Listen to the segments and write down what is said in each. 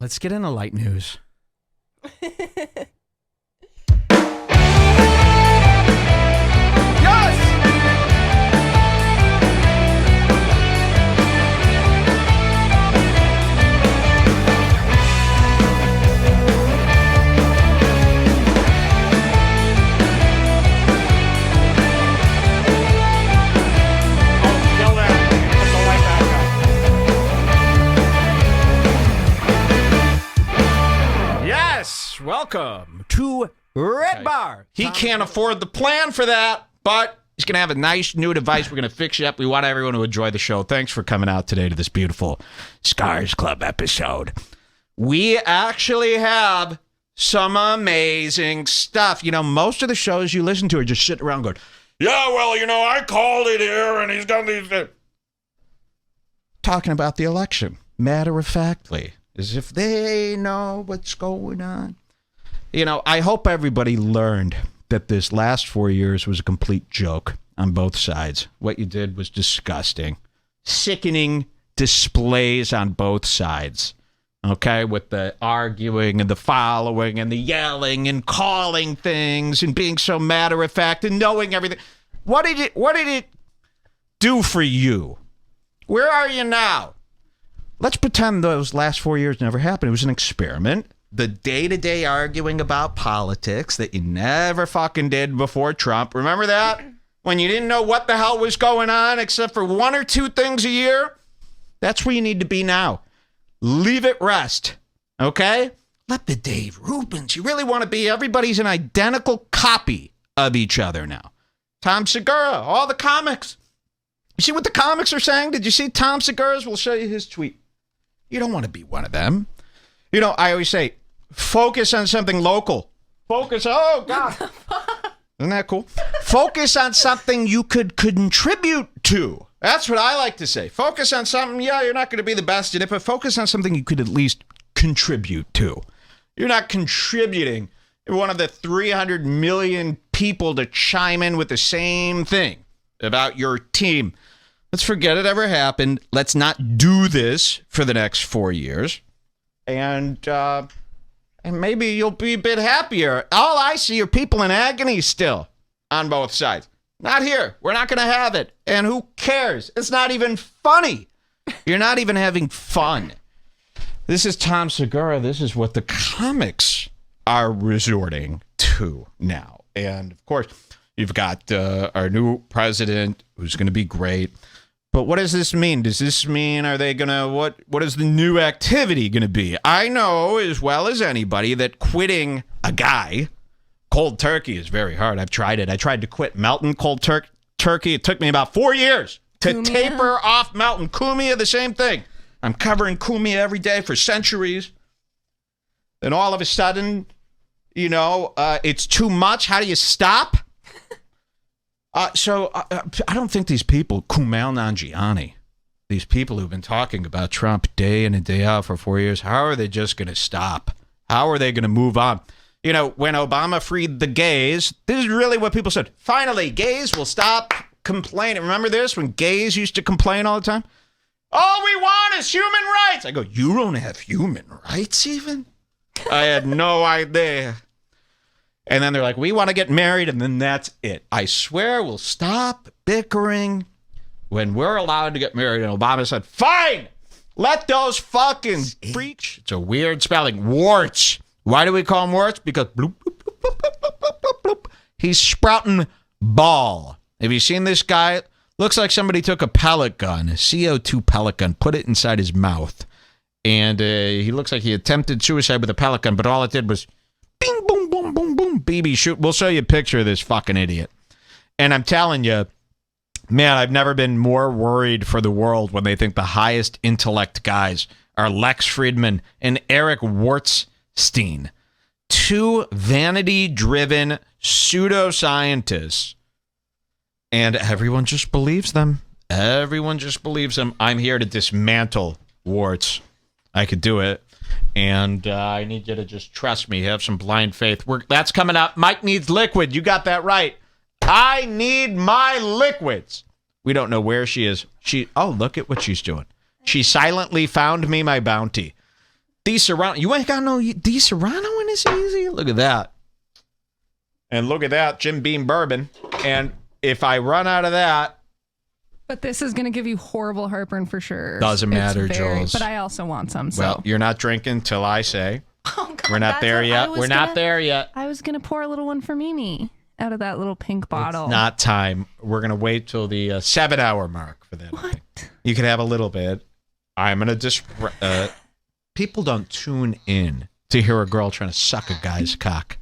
Let's get into light news. Welcome to REDBAR. Okay. He can't afford the plan for that, but he's going to have a nice new device. We're going to fix you up. We want everyone to enjoy the show. Thanks for coming out today to this beautiful Scars Club episode. We actually have some amazing stuff. You know, most of the shows you listen to are just sitting around going, yeah, well, you know, I called it here and he's done these. Talking about the election, matter-of-factly, as if they know what's going on. You know, I hope everybody learned that this last 4 years was a complete joke on both sides. What you did was disgusting. Sickening displays on both sides. Okay, with the arguing and the following and the yelling and calling things and being so matter-of-fact and knowing everything. What did it do for you? Where are you now? Let's pretend those last 4 years never happened. It was an experiment. The day-to-day arguing about politics that you never fucking did before Trump. Remember that? When you didn't know what the hell was going on except for one or two things a year? That's where you need to be now. Leave it rest. Okay? Let the Dave Rubens. You really want to be. Everybody's an identical copy of each other now. Tom Segura, all the comics. You see what the comics are saying? Did you see Tom Segura's? We'll show you his tweet. You don't want to be one of them. You know, I always say, focus on something local. Focus, oh, God. Isn't that cool? Focus on something you could contribute to. That's what I like to say. Focus on something, yeah, you're not going to be the best at it, but focus on something you could at least contribute to. You're not contributing. You're one of the 300 million people to chime in with the same thing about your team. Let's forget it ever happened. Let's not do this for the next 4 years. And maybe you'll be a bit happier. All I see are people in agony still on both sides. Not here. We're not going to have it. And who cares? It's not even funny. You're not even having fun. This is Tom Segura. This is what the comics are resorting to now. And, of course, you've got our new president who's going to be great. But what does this mean? Does this mean, are they going to, what is the new activity going to be? I know as well as anybody that quitting a guy cold turkey is very hard. I've tried it. I tried to quit Melton cold turkey. It took me about 4 years to taper off Melton. Cumia, the same thing. I'm covering Cumia every day for centuries. Then all of a sudden, you know, it's too much. How do you stop? So I don't think these people, Kumail Nanjiani, these people who've been talking about Trump day in and day out for 4 years, how are they just going to stop? How are they going to move on? You know, when Obama freed the gays, this is really what people said. Finally, gays will stop complaining. Remember this? When gays used to complain all the time? All we want is human rights. I go, you don't have human rights even? I had no idea. And then they're like, we want to get married, and then that's it. I swear we'll stop bickering when we're allowed to get married. And Obama said, fine, let those fucking freaks. It's a weird spelling. Warts. Why do we call him warts? Because bloop, bloop, bloop, bloop, bloop, bloop, bloop, bloop. He's sprouting ball. Have you seen this guy? Looks like somebody took a pellet gun, a CO2 pellet gun, put it inside his mouth. And he looks like he attempted suicide with a pellet gun, but all it did was bing, boom, boom, boom, boom, BB shoot. We'll show you a picture of this fucking idiot. And I'm telling you, man, I've never been more worried for the world when they think the highest intellect guys are Lex Fridman and Eric Wartstein. Two vanity-driven pseudoscientists. And everyone just believes them. Everyone just believes them. I'm here to dismantle warts. I could do it. And I need you to just trust me. Have some blind faith. That's coming up. Mike needs liquid. You got that right. I need my liquids. We don't know where she is. Oh, look at what she's doing. She silently found me my bounty. D Serrano. You ain't got no D Serrano in this easy? Look at that. And look at that, Jim Beam bourbon. And if I run out of that. But this is going to give you horrible heartburn for sure. Doesn't matter, Jules. But I also want some. So. Well, you're not drinking till I say. Oh, God, we're not there yet. We're not there yet. I was going to pour a little one for Mimi out of that little pink bottle. It's not time. We're going to wait till the 7-hour mark for that. What? You can have a little bit. I'm going to just... people don't tune in to hear a girl trying to suck a guy's cock.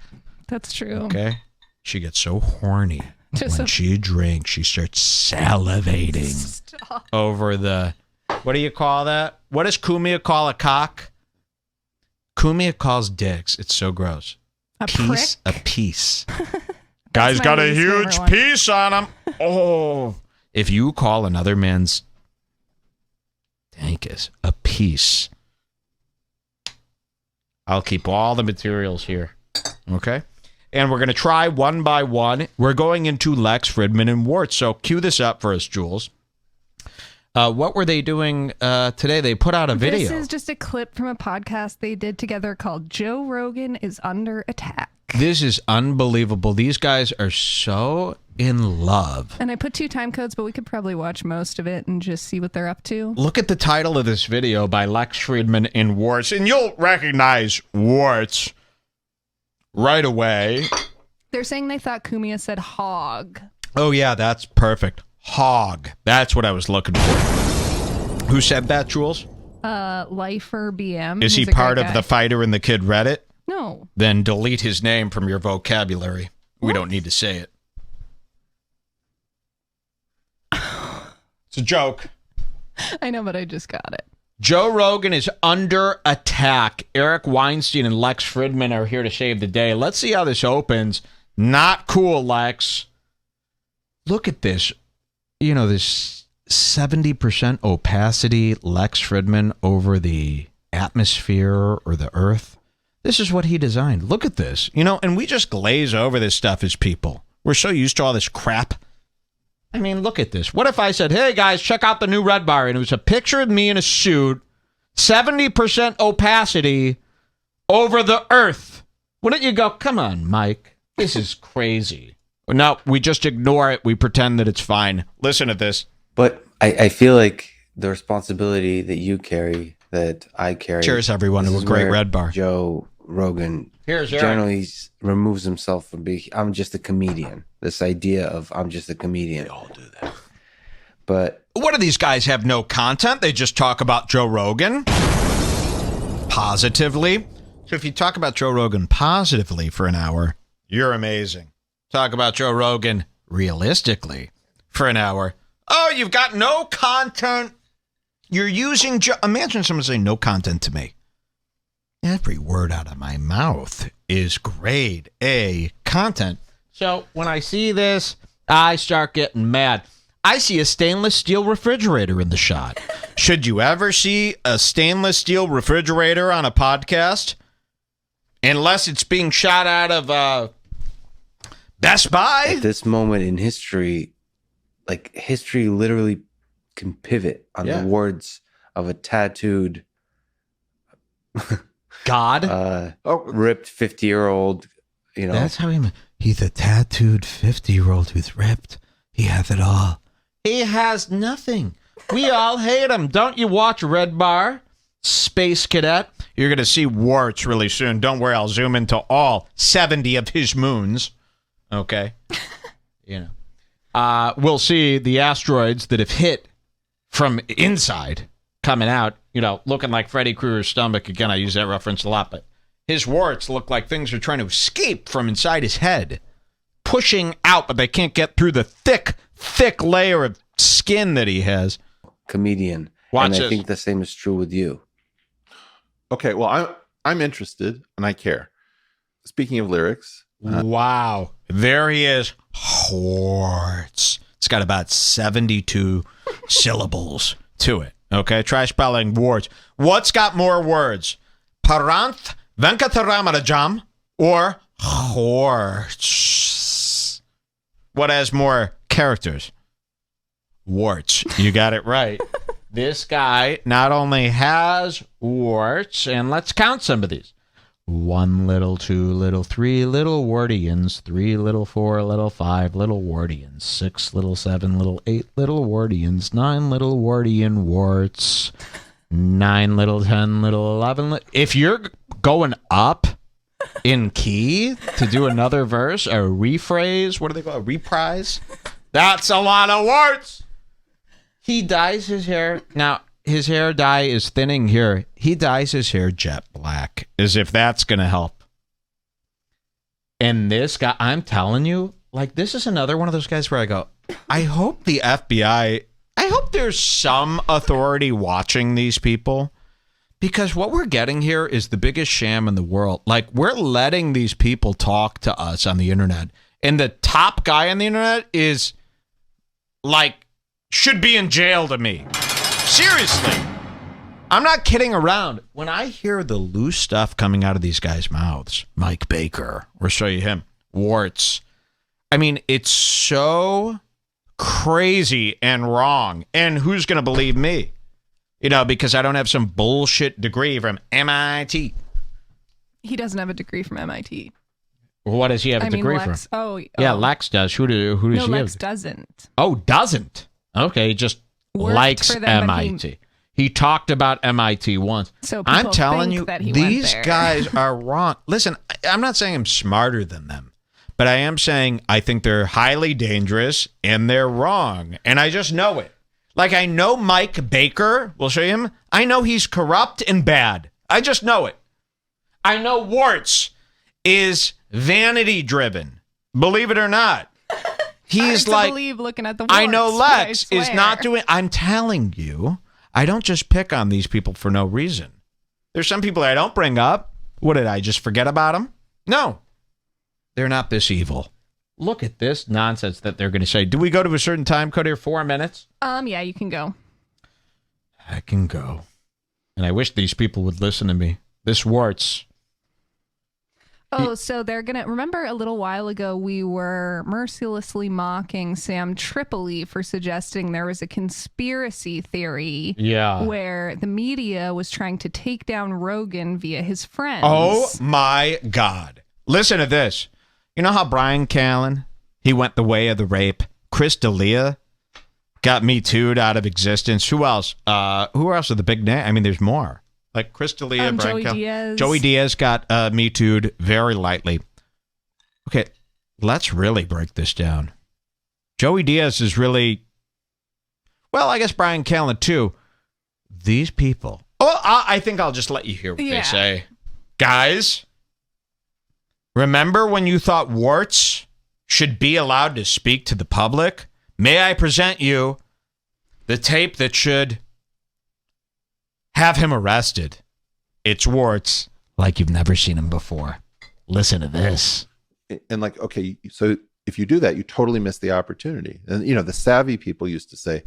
That's true. Okay? She gets so horny. When she drinks, she starts salivating over the... What do you call that? What does Kumia call a cock? Kumia calls dicks. It's so gross. A piece? prick? A piece. Guy's got a huge piece on him. Oh. If you call another man's dankus a piece, I'll keep all the materials here. Okay? And we're going to try one by one. We're going into Lex, Fridman, and Wart. So cue this up for us, Jules. What were they doing today? They put out a video. This is just a clip from a podcast they did together called Joe Rogan is Under Attack. This is unbelievable. These guys are so in love. And I put 2 time codes, but we could probably watch most of it and just see what they're up to. Look at the title of this video by Lex Fridman and Warts. And you'll recognize Warts right away. They're saying they thought Kumia said hog. Oh, yeah, that's perfect. Hog. That's what I was looking for. Who said that, Jules? Lifer BM. Is he part of the Fighter and the Kid Reddit? No. Then delete his name from your vocabulary. What? We don't need to say it. It's a joke. I know, but I just got it. Joe Rogan is under attack. Eric Weinstein and Lex Fridman are here to save the day. Let's see how this opens. Not cool, Lex. Look at this. You know, this 70% opacity Lex Fridman over the atmosphere or the earth. This is what he designed. Look at this. You know, and we just glaze over this stuff as people. We're so used to all this crap. I mean, look at this. What if I said, hey, guys, check out the new REDBAR, and it was a picture of me in a suit, 70% opacity over the earth? Wouldn't you go, come on, Mike, this is crazy. No, we just ignore it. We pretend that it's fine. Listen to this. But I feel like the responsibility that you carry, that I carry. Cheers, everyone, to a great REDBAR. Joe Rogan generally removes himself from being, I'm just a comedian. This idea of I'm just a comedian. They all do that. But what do these guys have? No content? They just talk about Joe Rogan positively. So if you talk about Joe Rogan positively for an hour, you're amazing. Talk about Joe Rogan realistically for an hour. Oh, you've got no content. You're using imagine someone saying no content to me. Every word out of my mouth is grade A content. So when I see this, I start getting mad. I see a stainless steel refrigerator in the shot. Should you ever see a stainless steel refrigerator on a podcast? Unless it's being shot out of Best Buy? At this moment in history, like history literally can pivot on the words of a tattooed God? Ripped 50-year-old, you know. That's how he's a tattooed 50-year-old who's ripped. He has it all. He has nothing. We all hate him. Don't you watch REDBAR? Space Cadet? You're going to see Warts really soon. Don't worry, I'll zoom into all 70 of his moons. Okay? You know. We'll see the asteroids that have hit from inside coming out, you know, looking like Freddy Krueger's stomach. Again, I use that reference a lot, but his warts look like things are trying to escape from inside his head, pushing out, but they can't get through the thick layer of skin that he has. Comedian. Watch and I this. think the same is true with you. Okay, well, I'm interested and I care. Speaking of lyrics. Wow. There he is. Warts. It's got about 72 syllables to it. Okay, try spelling warts. What's got more words? Paranth Venkataramarajam or Warts? What has more characters? Warts. You got it right. this guy not only has warts, and let's count some of these. 1 little, 2 little, 3 little Wartians, 3 little, 4 little, 5 little Wartians, 6 little, 7 little, 8 little Wartians, 9 little Wartian warts, 9 little, 10 little, 11 If you're going up in key to do another verse, a rephrase, what do they call it? A reprise? That's a lot of warts. He dyes his hair. Now, his hair dye is thinning here. He dyes his hair jet black, as if that's going to help. And this guy, I'm telling you, like, this is another one of those guys where I go, I hope the FBI, I hope there's some authority watching these people, because what we're getting here is the biggest sham in the world. Like, we're letting these people talk to us on the internet, and the top guy on the internet is, like, should be in jail to me. Seriously. I'm not kidding around. When I hear the loose stuff coming out of these guys' mouths, Mike Baker, we'll show you him, warts. I mean, it's so crazy and wrong. And who's going to believe me? You know, because I don't have some bullshit degree from MIT. He doesn't have a degree from MIT. What does he have a degree Lex, from? Oh, yeah, Lex does. Who does he have? Lex doesn't. Oh, doesn't. Okay, just Worked likes for them, MIT. He talked about MIT once. So I'm telling think you, that he these went there. guys are wrong. Listen, I'm not saying I'm smarter than them, but I am saying I think they're highly dangerous and they're wrong. And I just know it. Like, I know Mike Baker, we'll show you him. I know he's corrupt and bad. I just know it. I know Warts is vanity driven. Believe it or not. He's like, looking at the I know warts, Lex I is swear. not doing, I'm telling you, I don't just pick on these people for no reason. There's some people I don't bring up. What did I just forget about them? No, they're not this evil. Look at this nonsense that they're going to say. Do we go to a certain time code here? 4 minutes? Yeah, you can go. I can go. And I wish these people would listen to me. This Warts. Oh, so they're going to... Remember a little while ago, we were mercilessly mocking Sam Tripoli for suggesting there was a conspiracy theory where the media was trying to take down Rogan via his friends. Oh, my God. Listen to this. You know how Bryan Callen, he went the way of the rape? Chris D'Elia got Me Too'd out of existence. Who else? Who else are the big name? I mean, there's more. Like Chris D'Elia, Bryan Joey Callen. Diaz. Joey Diaz got Me Too'd very lightly. Okay, let's really break this down. Joey Diaz is really, well, I guess Bryan Callen too. These people. Oh, I think I'll just let you hear what they say. Guys, remember when you thought Warts should be allowed to speak to the public? May I present you the tape that should have him arrested? It's Warts like you've never seen him before. Listen to this. And like, okay, so if you do that, you totally miss the opportunity. And, you know, the savvy people used to say,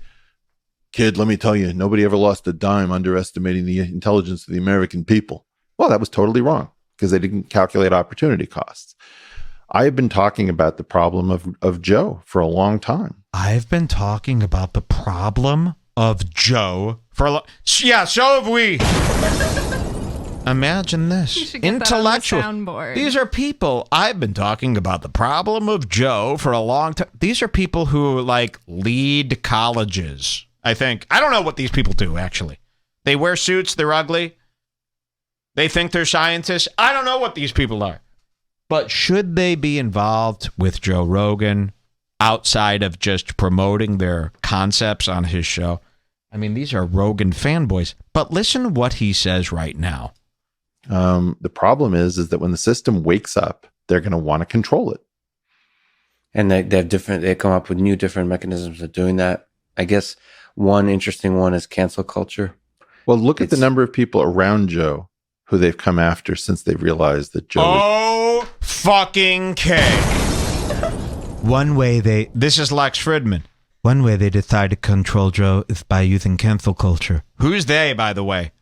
kid, let me tell you, nobody ever lost a dime underestimating the intelligence of the American people. Well, that was totally wrong because they didn't calculate opportunity costs. I have been talking about the problem of Joe for a long time. I've been talking about the problem of Joe for a long... Yeah, so have we. Imagine this. You should get Intellectual. that on the soundboard. These are people. I've been talking about the problem of Joe for a long time. These are people who, like, lead colleges, I think. I don't know what these people do, actually. They wear suits. They're ugly. They think they're scientists. I don't know what these people are. But should they be involved with Joe Rogan outside of just promoting their concepts on his show? I mean, these are Rogan fanboys. But listen to what he says right now. The problem is that when the system wakes up, they're going to want to control it. And they come up with new different mechanisms of doing that. I guess one interesting one is cancel culture. Well, look at the number of people around Joe who they've come after since they've realized that Joe fucking K. One way this is Lex Fridman. One way they decide to control Joe is by using cancel culture. Who's they, by the way?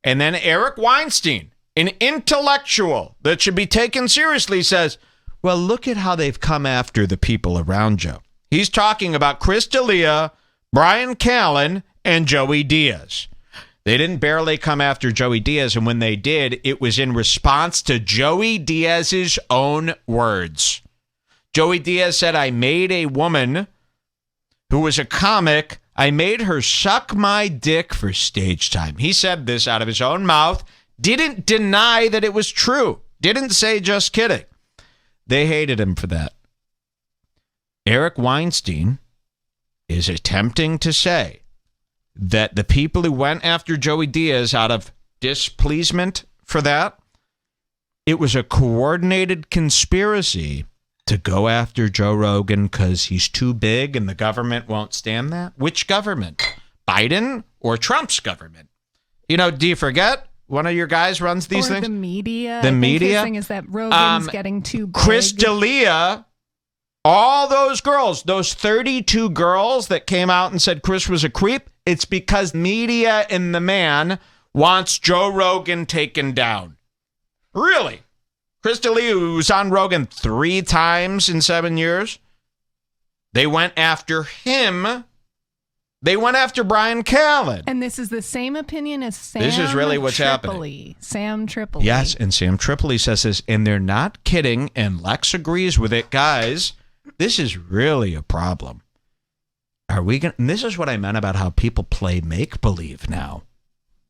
And then Eric Weinstein, an intellectual that should be taken seriously, says, well, look at how they've come after the people around Joe. He's talking about Chris D'Elia, Bryan Callen, and Joey Diaz. They didn't barely come after Joey Diaz, and when they did, it was in response to Joey Diaz's own words. Joey Diaz said, I made a woman who was a comic, I made her suck my dick for stage time. He said this out of his own mouth, didn't deny that it was true, didn't say just kidding. They hated him for that. Eric Weinstein is attempting to say that the people who went after Joey Diaz out of displeasement for that, it was a coordinated conspiracy to go after Joe Rogan because he's too big and the government won't stand that. Which government? Biden or Trump's government? You know, do you forget? One of your guys runs these things. The media. The media. His thing is that Rogan's getting too big. Chris D'Elia, all those girls, those 32 girls that came out and said Chris was a creep, it's because media and the man wants Joe Rogan taken down. Really? Chris D'Elia, who was on Rogan 3 times in 7 years, they went after him. They went after Bryan Callen. And this is the same opinion as Sam This is really what's Tripoli. happening. Sam Tripoli. Yes, and Sam Tripoli says this, and they're not kidding, and Lex agrees with it. Guys, this is really a problem. Are we going? And this is what I meant about how people play make-believe now.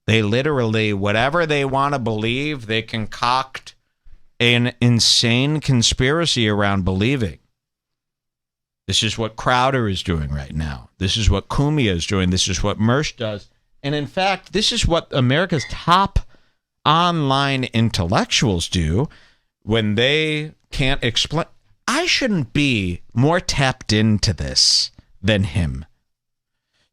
They literally, whatever they want to believe, they concoct an insane conspiracy around believing. This is what Crowder is doing right now. This is what Cumia is doing. This is what Mersch does. And in fact, this is what America's top online intellectuals do when they can't explain. I shouldn't be more tapped into this than him.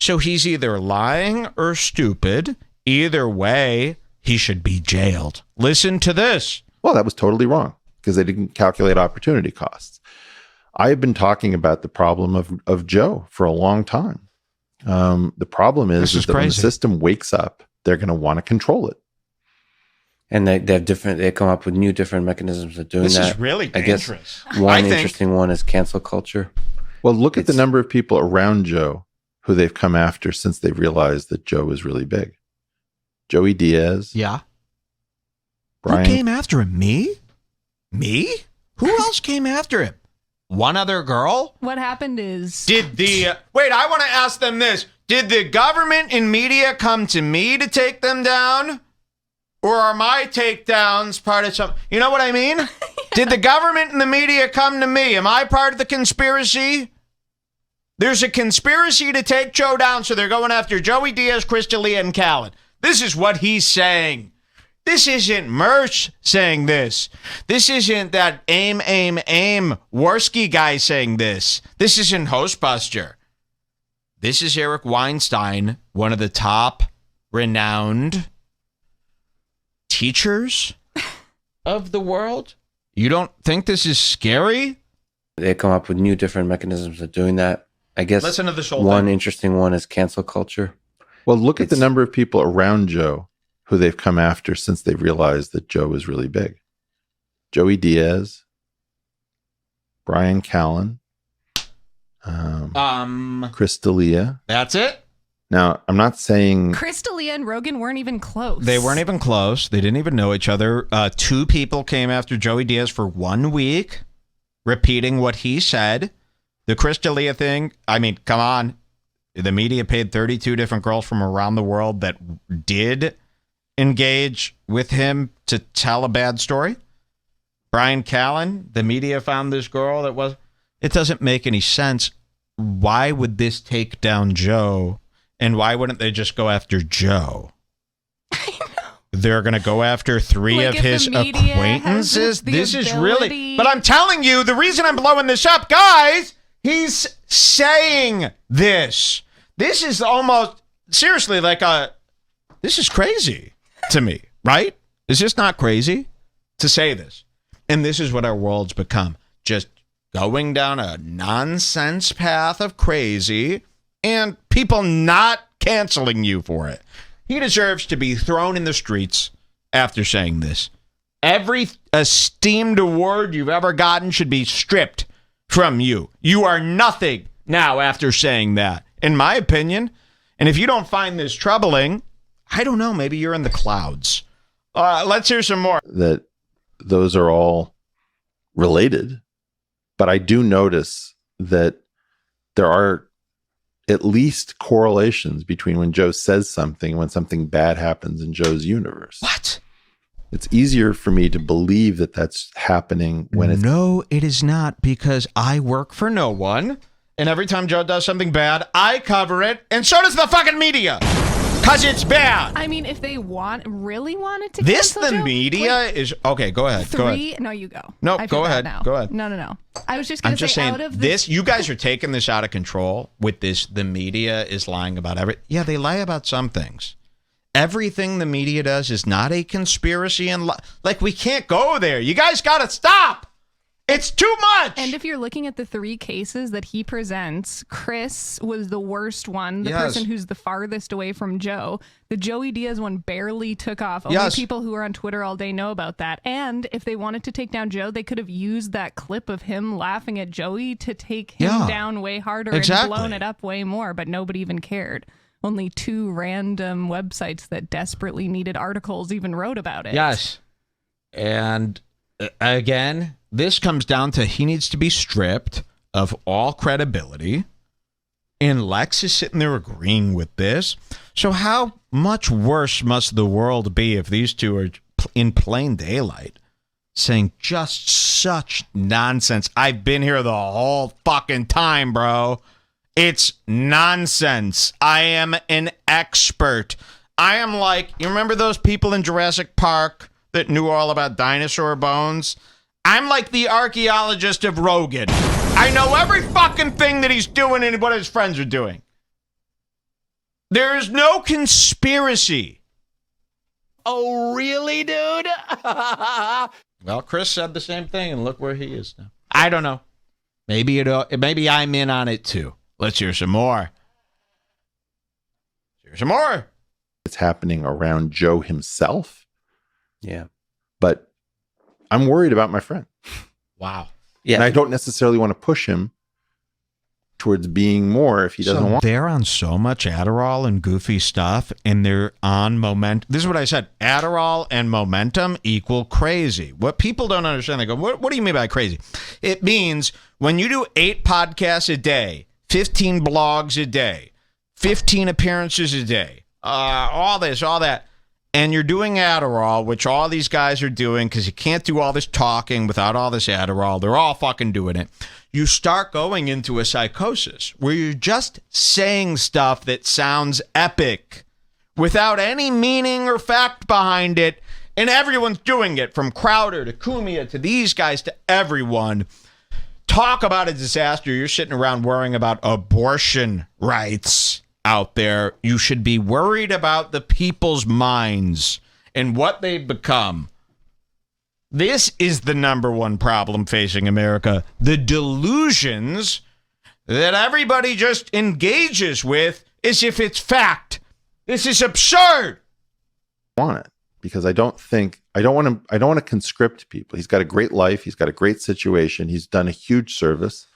So he's either lying or stupid. Either way, he should be jailed. Listen to this. Well, that was totally wrong because they didn't calculate opportunity costs. I've been talking about the problem of Joe for a long time. The problem is that when the system wakes up, they're going to want to control it. And they come up with new different mechanisms of doing that. This is really dangerous. I guess one interesting one is cancel culture. Well, look at the number of people around Joe who they've come after since they've realized that Joe is really big. Joey Diaz. Yeah. Bryan. Who came after him? Me? Me? Who else came after him? One other girl? What happened is... Wait, I want to ask them this. Did the government and media come to me to take them down? Or are my takedowns part of something? You know what I mean? Yeah. Did the government and the media come to me? Am I part of the conspiracy? There's a conspiracy to take Joe down, so they're going after Joey Diaz, Chris D'Elia, and Callen. This is what he's saying. This isn't Mersch saying this. This isn't that aim, Warski guy saying this. This isn't Hostbuster. This is Eric Weinstein, one of the top renowned teachers of the world. You don't think this is scary? They come up with new different mechanisms of doing that. I guess listen to this whole one thing. Interesting one is cancel culture. Well, look at the number of people around Joe who they've come after since they've realized that Joe is really big. Joey Diaz, Bryan Callen, Chris D'Elia. That's it? Now, I'm not saying... Chris D'Elia and Rogan weren't even close. They weren't even close. They didn't even know each other. 2 people came after Joey Diaz for 1 week, repeating what he said. The Chris D'Elia thing, I mean, come on. The media paid 32 different girls from around the world that did engage with him to tell a bad story. Bryan Callen, the media found this girl that was... It doesn't make any sense. Why would this take down Joe? And why wouldn't they just go after Joe? I know. They're going to go after 3 of his acquaintances? This is really... But I'm telling you, the reason I'm blowing this up, guys, he's saying this. This is almost... Seriously, like a... This is crazy to me, right? Is this not crazy to say this? And this is what our world's become. Just going down a nonsense path of crazy and people not canceling you for it. He deserves to be thrown in the streets after saying this. Every esteemed award you've ever gotten should be stripped from you. You are nothing now after saying that, in my opinion. And if you don't find this troubling, I don't know, maybe you're in the clouds. Let's hear some more. That those are all related, but I do notice that there are at least correlations between when Joe says something, when something bad happens in Joe's universe. What? It's easier for me to believe that that's happening when it's... No, it is not, because I work for no one, and every time Joe does something bad, I cover it, and so does the fucking media. Because it's bad. I mean, if they really wanted to this, cancel the Joe, media is... Okay, go ahead. Go ahead. No, you go. No, I go feel ahead. bad now. Go ahead. No. I was just going I'm to just say, saying, out of this, you guys are taking this out of control with this. The media is lying about everything. Yeah, they lie about some things. Everything the media does is not a conspiracy, and like, we can't go there. You guys got to stop. It's too much. And if you're looking at the 3 cases that he presents, Chris was the worst one, the person who's the farthest away from Joe. The Joey Diaz one barely took off. Only people who are on Twitter all day know about that. And if they wanted to take down Joe, they could have used that clip of him laughing at Joey to take him down way harder and blown it up way more, but nobody even cared. Only 2 random websites that desperately needed articles even wrote about it. Yes. And again, this comes down to he needs to be stripped of all credibility. And Lex is sitting there agreeing with this. So how much worse must the world be if these two are in plain daylight saying just such nonsense? I've been here the whole fucking time, bro. It's nonsense. I am an expert. I am like, you remember those people in Jurassic Park that knew all about dinosaur bones? I'm like the archaeologist of Rogan. I know every fucking thing that he's doing and what his friends are doing. There is no conspiracy. Oh, really, dude? Well, Chris said the same thing, and look where he is now. I don't know. Maybe I'm in on it too. Let's hear some more. It's happening around Joe himself. Yeah. But I'm worried about my friend. Wow. Yeah. And I don't necessarily want to push him towards being more if he doesn't want. They're on so much Adderall and goofy stuff, and they're on momentum. This is what I said. Adderall and momentum equal crazy. What people don't understand, they go, what do you mean by crazy? It means when you do 8 podcasts a day, 15 blogs a day, 15 appearances a day, all this, all that, and you're doing Adderall, which all these guys are doing because you can't do all this talking without all this Adderall. They're all fucking doing it. You start going into a psychosis where you're just saying stuff that sounds epic without any meaning or fact behind it, and everyone's doing it, from Crowder to Cumia to these guys to everyone. Talk about a disaster. You're sitting around worrying about abortion rights out there. You should be worried about the people's minds and what they've become. This is the number one problem facing America. The delusions that everybody just engages with as if it's fact. This is absurd. I want it because I don't want to conscript people. He's got a great life. He's got a great situation. He's done a huge service.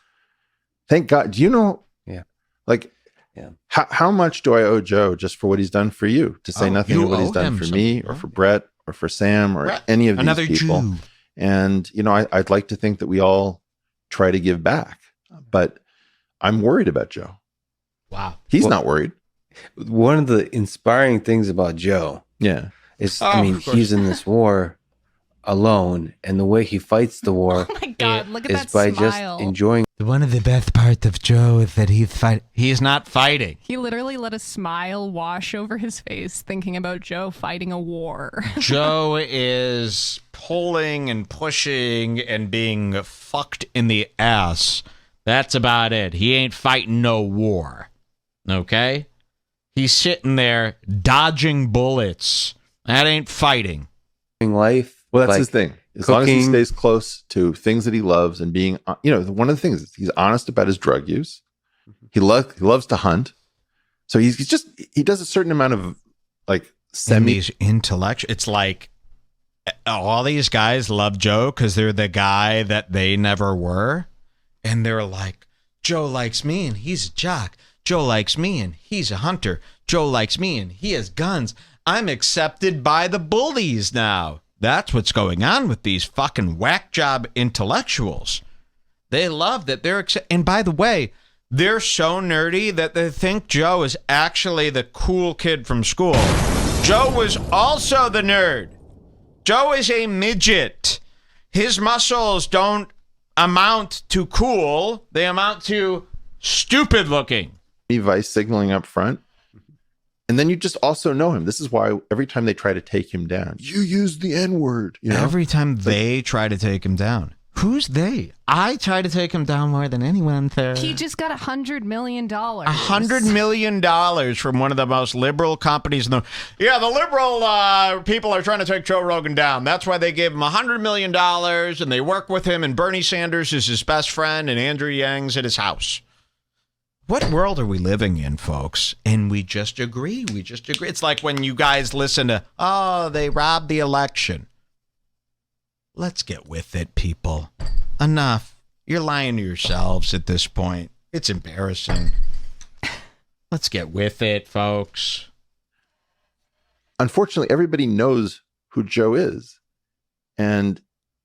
Thank God. Do you know? Yeah. Like, yeah. How much do I owe Joe just for what he's done for you? To say nothing of what he's done for me or for Brett or for Sam or any of these people. Jew. And, you know, I'd like to think that we all try to give back, but I'm worried about Joe. Wow. He's not worried. One of the inspiring things about Joe. Yeah. Is, I mean, he's in this war alone, and the way he fights the war oh my God, look at is that by smile. just enjoying. One of the best parts of Joe is that he's not fighting. He literally let a smile wash over his face thinking about Joe fighting a war. Joe is pulling and pushing and being fucked in the ass. That's about it. He ain't fighting no war. Okay? He's sitting there dodging bullets. That ain't fighting. Life. Well, that's like his thing. As long as he stays close to things that he loves and being, you know, one of the things is he's honest about his drug use. He loves to hunt. So he does a certain amount of like these intellectual. It's like all these guys love Joe because they're the guy that they never were. And they're like, Joe likes me and he's a jock. Joe likes me and he's a hunter. Joe likes me and he has guns. I'm accepted by the bullies now. That's what's going on with these fucking whack job intellectuals. They love that they're and by the way, they're so nerdy that they think Joe is actually the cool kid from school. Joe was also the nerd. Joe is a midget. His muscles don't amount to cool. They amount to stupid looking. Vice signaling up front. And then you just also know him. This is why every time they try to take him down, you use the N-word. You know? Every time they try to take him down. Who's they? I try to take him down more than anyone there. He just got $100 million. $100 million from one of the most liberal companies in the... Yeah, the liberal people are trying to take Joe Rogan down. That's why they gave him $100 million, and they work with him, and Bernie Sanders is his best friend, and Andrew Yang's at his house. What world are we living in, folks? And we just agree. We just agree. It's like when you guys listen to, oh, they robbed the election. Let's get with it, people. Enough. You're lying to yourselves at this point. It's embarrassing. Let's get with it, folks. Unfortunately, everybody knows who Joe is. And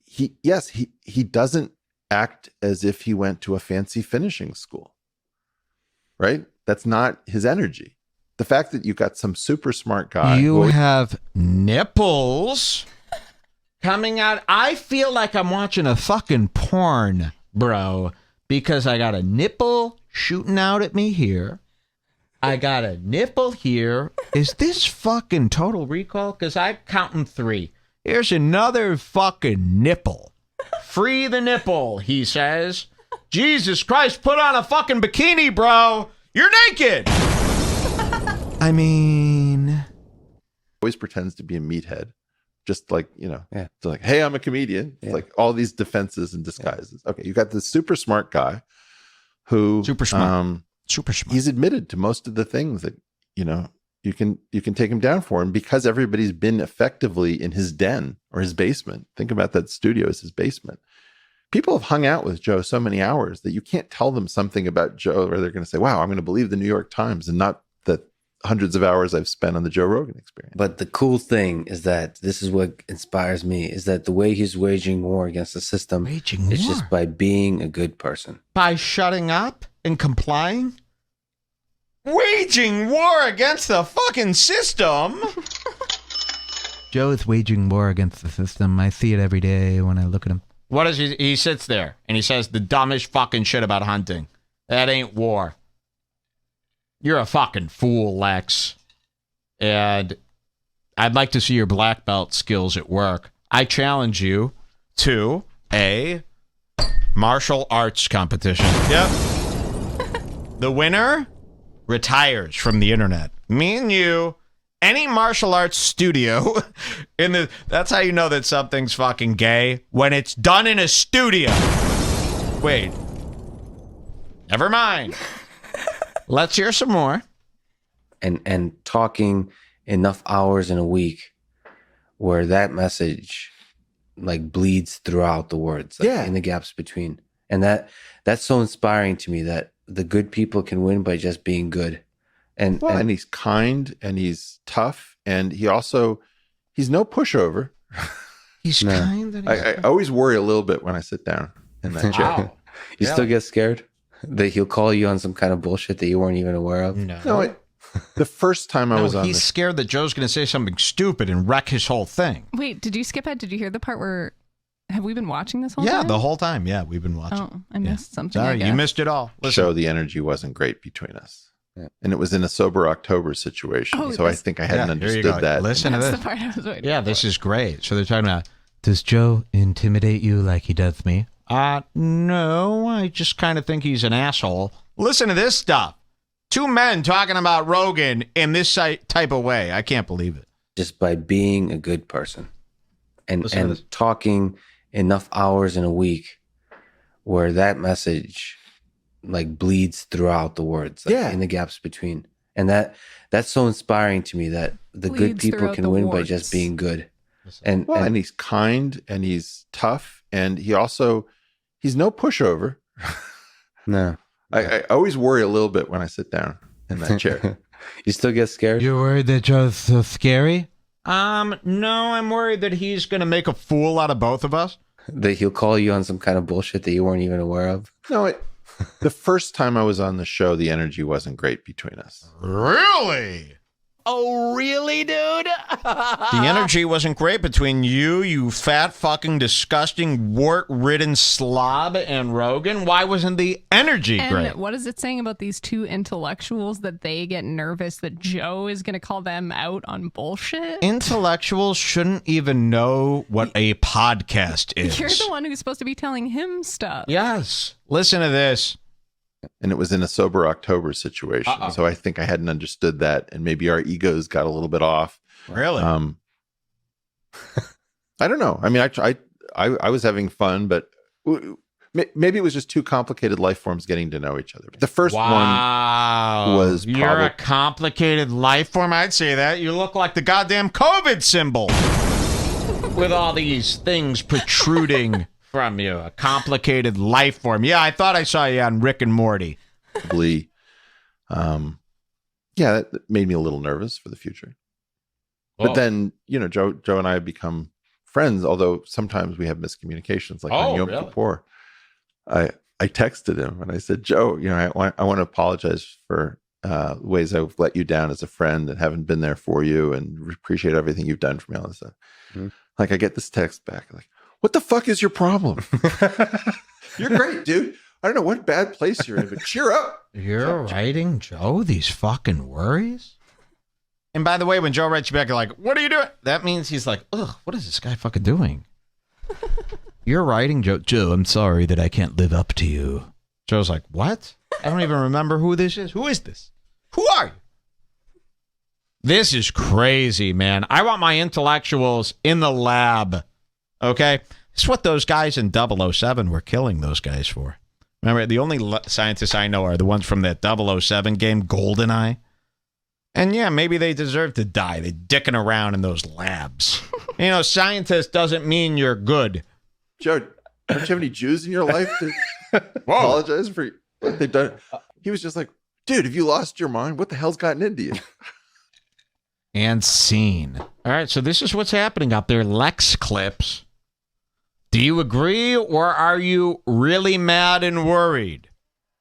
he doesn't act as if he went to a fancy finishing school. Right? That's not his energy. The fact that you got some super smart guy. You have nipples coming out. I feel like I'm watching a fucking porn, bro, because I got a nipple shooting out at me here. I got a nipple here. Is this fucking Total Recall? Because I'm counting 3. Here's another fucking nipple. Free the nipple, he says. Jesus Christ, put on a fucking bikini, bro. You're naked. I mean... Always pretends to be a meathead. Just like, it's like, hey, I'm a comedian. It's like all these defenses and disguises. Okay, you got this super smart guy who... Super smart. Super smart. He's admitted to most of the things that, you can take him down for. And because everybody's been effectively in his den or his basement, think about that studio as his basement. People have hung out with Joe so many hours that you can't tell them something about Joe where they're going to say, wow, I'm going to believe the New York Times and not the hundreds of hours I've spent on the Joe Rogan Experience. But the cool thing is that this is what inspires me, is that the way he's waging war against the system is just by being a good person. By shutting up and complying? Waging war against the fucking system? Joe is waging war against the system. I see it every day when I look at him. What is he sits there and he says the dumbest fucking shit about hunting. That ain't war. You're a fucking fool, Lex. And I'd like to see your black belt skills at work. I challenge you to a martial arts competition. Yep. The winner retires from the internet. Me and you, any martial arts studio that's how you know that something's fucking gay, when it's done in a studio. Wait. Never mind. Let's hear some more. And talking enough hours in a week where that message like bleeds throughout the words, in the gaps between. And that's so inspiring to me, that the good people can win by just being good. And he's kind and he's tough, and he's no pushover. He's kind. And I always worry a little bit when I sit down in that chair. You still get scared that he'll call you on some kind of bullshit that you weren't even aware of? No, the first time I was on, he's scared that Joe's going to say something stupid and wreck his whole thing. Wait, did you skip ahead? Did you hear the part where? Have we been watching this whole time? Yeah, the whole time. Yeah, we've been watching. Oh, I missed something. Sorry, you missed it all. Show the energy wasn't great between us. Yeah. And it was in a sober October situation. So I think I hadn't understood that. Listen to this. That's the part I was waiting for. This is great. So they're talking about, does Joe intimidate you like he does me? No, I just kind of think he's an asshole. Listen to this stuff. 2 men talking about Rogan in this type of way. I can't believe it. Just by being a good person and talking enough hours in a week where that message like bleeds throughout the words, in the gaps between. And that's so inspiring to me, that the good people can win by just being good. And he's kind and he's tough, and he's no pushover. No. I always worry a little bit when I sit down in that chair. You still get scared? You're worried that Joe's so scary? No, I'm worried that he's going to make a fool out of both of us. That he'll call you on some kind of bullshit that you weren't even aware of? No, the first time I was on the show, the energy wasn't great between us. Really? Oh, really, dude? The energy wasn't great between you fat, fucking, disgusting, wart-ridden slob, and Rogan? Why wasn't the energy great? And what is it saying about these two intellectuals that they get nervous that Joe is going to call them out on bullshit? Intellectuals shouldn't even know what a podcast is. You're the one who's supposed to be telling him stuff. Yes. Listen to this. And it was in a sober October situation. So I think I hadn't understood that. And maybe our egos got a little bit off. Really? I don't know. I mean, I was having fun, but maybe it was just two complicated life forms getting to know each other. The first one was You're a complicated life form? I'd say that. You look like the goddamn COVID symbol. With all these things protruding from you. A complicated life form. Yeah, I thought I saw you on Rick and Morty. Yeah, that made me a little nervous for the future. But then, Joe and I have become friends, although sometimes we have miscommunications, like on Yom Kippur. I texted him and I said, Joe, I want to apologize for ways I've let you down as a friend and haven't been there for you and appreciate everything you've done for me, all this stuff. Mm-hmm. Like, I get this text back, like, what the fuck is your problem? You're great, dude. I don't know what bad place you're in, but cheer up. You're writing Joe these fucking worries? And by the way, when Joe writes you back, you're like, what are you doing? That means he's like, ugh, what is this guy fucking doing? You're writing Joe, I'm sorry that I can't live up to you. Joe's like, what? I don't even remember who this is. Who is this? Who are you? This is crazy, man. I want my intellectuals in the lab. Okay? It's what those guys in 007 were killing those guys for. Remember, the only scientists I know are the ones from that 007 game, GoldenEye. And yeah, maybe they deserve to die. They're dicking around in those labs. Scientist doesn't mean you're good. Joe, don't you have any Jews in your life to apologize for what they've done? He was just like, dude, have you lost your mind? What the hell's gotten into you? And scene. All right, so this is what's happening out there. Lex clips. Do you agree, or are you really mad and worried?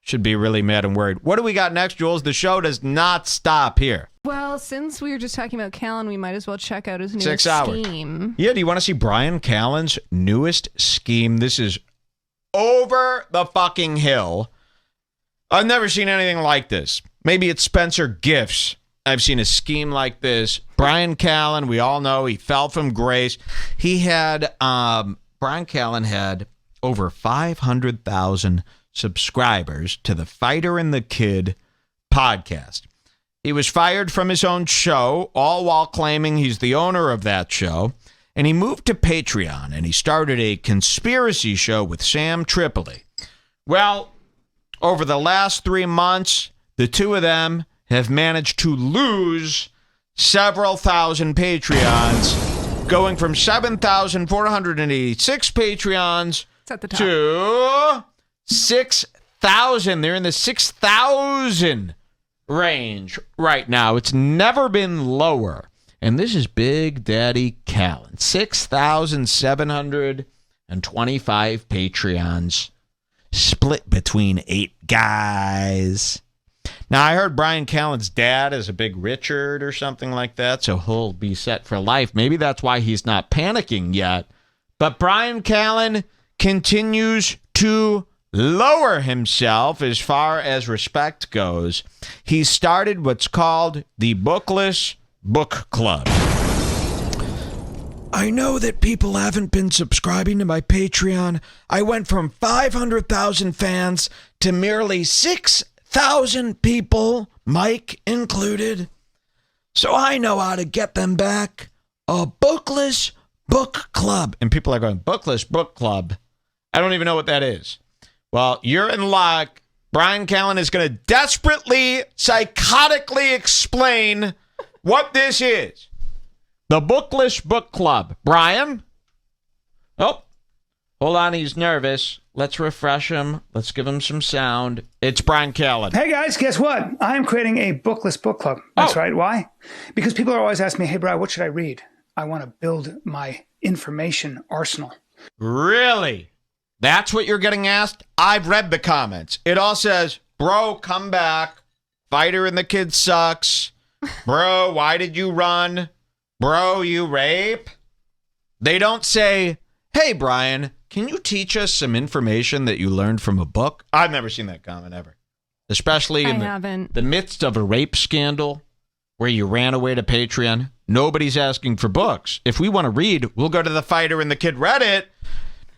Should be really mad and worried. What do we got next, Jules? The show does not stop here. Well, since we were just talking about Callen, we might as well check out his newest scheme. Yeah, do you want to see Bryan Callen's newest scheme? This is over the fucking hill. I've never seen anything like this. Maybe it's Spencer Gifts. I've seen a scheme like this. Bryan Callen, we all know he fell from grace. He had, Bryan Callen had over 500,000 subscribers to the Fighter and the Kid podcast. He was fired from his own show, all while claiming he's the owner of that show. And he moved to Patreon, and he started a conspiracy show with Sam Tripoli. Well, over the last 3 months, the two of them have managed to lose several thousand Patreons, going from 7,486 Patreons to 6,000. They're in the 6,000 range right now. It's never been lower. And this is Big Daddy Callen. 6,725 Patreons split between 8 guys. Now, I heard Bryan Callen's dad is a big Richard or something like that, so he'll be set for life. Maybe that's why he's not panicking yet. But Bryan Callen continues to lower himself as far as respect goes. He started what's called the Bookless Book Club. I know that people haven't been subscribing to my Patreon. I went from 500,000 fans to merely 6,000 people, Mike included. So I know how to get them back. A Bookless Book Club. And people are going, Bookless Book Club? I don't even know what that is. Well, you're in luck. Bryan Callen is going to desperately, psychotically explain what this is. The Bookless Book Club. Brian? Oh, Hold on, he's nervous. Let's refresh him. Let's give him some sound. It's Bryan Callen. Hey guys, guess what? I am creating a Bookless book club. That's right. Why? Because people are always asking me, hey Bryan, what should I read? I want to build my information arsenal. Really? That's what you're getting asked? I've read the comments. It all says, bro, come back. Fighter and the Kid sucks. Bro, why did you run? Bro, you rape? They don't say, hey, Bryan, can you teach us some information that you learned from a book? I've never seen that comment ever. Especially in the midst of a rape scandal where you ran away to Patreon. Nobody's asking for books. If we want to read, we'll go to the Fighter and the Kid Reddit.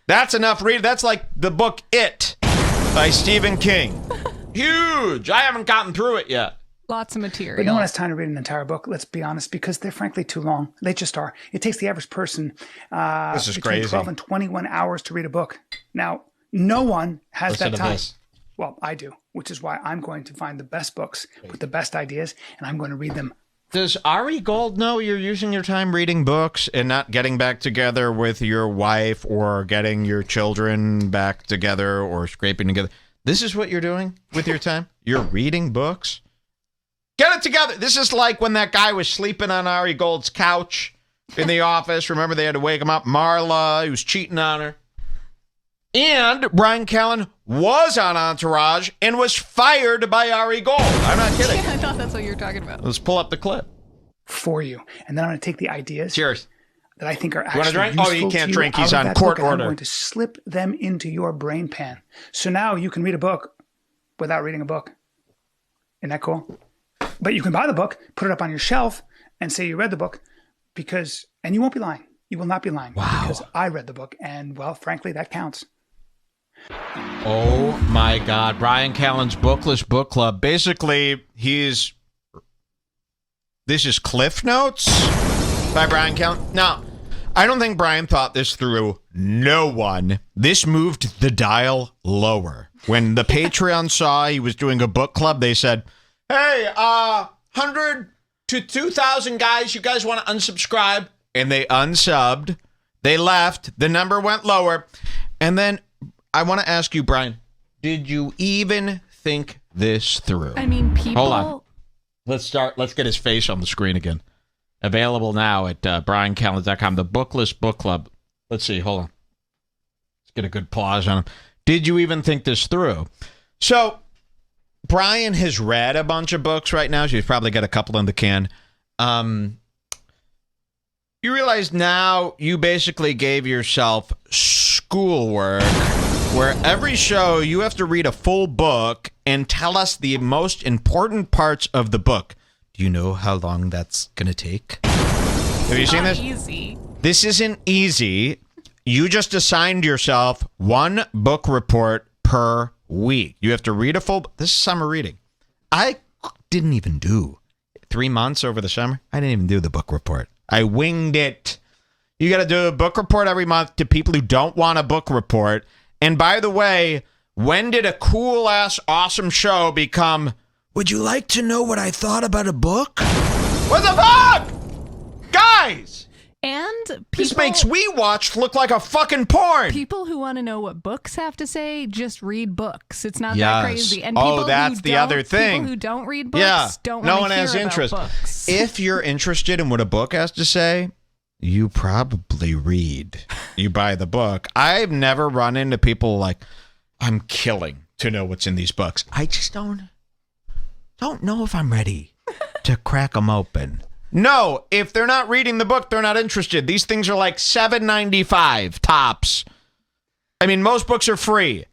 That's enough read. That's like the book It by Stephen King. Huge. I haven't gotten through it yet. Lots of material. But no one has time to read an entire book, let's be honest, because they're frankly too long. They just are. It takes the average person this is between crazy. 12 and 21 hours to read a book. Now, no one has that time. Well, I do, which is why I'm going to find the best books with the best ideas, and I'm going to read them. Does Ari Gold know you're using your time reading books and not getting back together with your wife or getting your children back together or scraping together? This is what you're doing with your time? You're reading books? Get it together. This is like when that guy was sleeping on Ari Gold's couch in the office. Remember, they had to wake him up. Marla, he was cheating on her. And Bryan Callen was on Entourage and was fired by Ari Gold. I'm not kidding. Yeah, I thought that's what you were talking about. Let's pull up the clip. For you. And then I'm going to take the ideas Cheers. that I think are actually useful. useful. Oh, you can't to drink. You He's out of on that court book, and order. I'm going to slip them into your brain pan. So now you can read a book without reading a book. Isn't that cool? But you can buy the book, put it up on your shelf, and say you read the book and you won't be lying. You will not be lying. Wow. Because I read the book, and well, frankly, that counts. Oh my God. Bryan Callen's Bookless Book Club. Basically, this is Cliff Notes by Bryan Callen. Now, I don't think Bryan thought this through. No one. This moved the dial lower. When the Patreon saw he was doing a book club, they said, hey, 100 to 2,000 guys, you guys want to unsubscribe? And they unsubbed. They left. The number went lower. And then I want to ask you, Bryan, did you even think this through? I mean, people... Hold on. Let's get his face on the screen again. Available now at bryancallen.com, the Bookless Book Club. Let's see. Hold on. Let's get a good pause on him. Did you even think this through? So, Bryan has read a bunch of books right now. She's probably got a couple in the can. You realize now you basically gave yourself schoolwork where every show you have to read a full book and tell us the most important parts of the book. Do you know how long that's going to take? Have you seen this? Easy. This isn't easy. You just assigned yourself one book report per week. You have to read a full... This is summer reading. I didn't even do 3 months over the summer. I didn't even do the book report. I winged it. You got to do a book report every month to people who don't want a book report. And by the way, when did a cool-ass, awesome show become, would you like to know what I thought about a book? What the fuck? Guys! And people, this makes We Watched look like a fucking porn. People who want to know what books have to say just read books. It's not that crazy. And that's the other thing. People who don't read books don't want to hear about books. If you're interested in what a book has to say, you probably read. You buy the book. I've never run into people like, I'm killing to know what's in these books. I just don't know if I'm ready to crack them open. No, if they're not reading the book, they're not interested. These things are like $7.95 tops. I mean, most books are free.